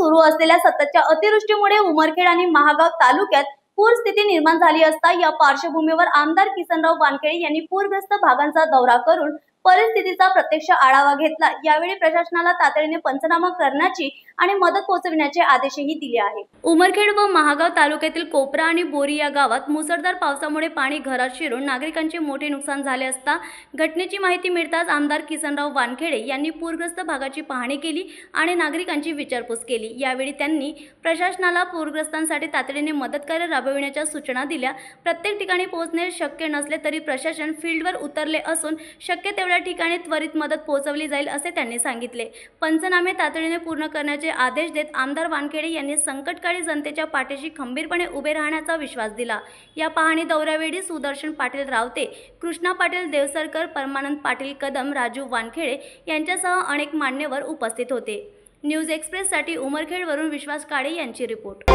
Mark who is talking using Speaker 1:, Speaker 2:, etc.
Speaker 1: सुरू असलेल्या सततच्या अतिवृष्टीमुळे उमरखेड आणि महागाव तालुक्यात पूर स्थिती निर्माण झाली असता या पार्श्वभूमीवर आमदार किसनराव वानखेडे यांनी पूरग्रस्त भागांचा दौरा करून परिस्थितीचा प्रत्यक्ष आढावा घेतला। यावेळी प्रशासनाला तातडीने पंचनामा करण्याची आणि मदत पोहोचविण्याचे आदेशही दिले आहेत। उमरखेड व महागाव तालुक्यातील कोपरा आणि बोरी या गावात मुसळधार पावसामुळे पाणी घरात शिरून नागरिकांचे मोठे नुकसान झाले असता घटनेची माहिती मिळताच आमदार किसनराव वानखेडे यांनी पूरग्रस्त भागाची पाहणी केली आणि नागरिकांची विचारपूस केली। यावेळी त्यांनी प्रशासनाला पूरग्रस्तांसाठी तातडीने मदत कार्य राबविण्याच्या सूचना दिल्या। प्रत्येक ठिकाणी पोहोचणे शक्य नसले तरी प्रशासन फील्डवर उतरले असून शक्य तेवढ्या ठिकाणी त्वरित मदत पोहोचवली जाईल असे त्यांनी सांगितले। पंचनामे तातडीने पूर्ण करण्याचे आदेश देत आमदार वानखेडे यांनी संकटकाळी जनतेच्या पाठीशी खंबीरपणे उभे राहण्याचा विश्वास दिला। या पाहणी दौऱ्यावेळी सुदर्शन पाटील रावते, कृष्णा पाटील देवसरकर, परमानंद पाटील कदम, राजू वानखेडे यांच्यासह अनेक मान्यवर उपस्थित होते। न्यूज एक्सप्रेस साठी उमरखेड वरून विश्वास काळे यांची रिपोर्ट।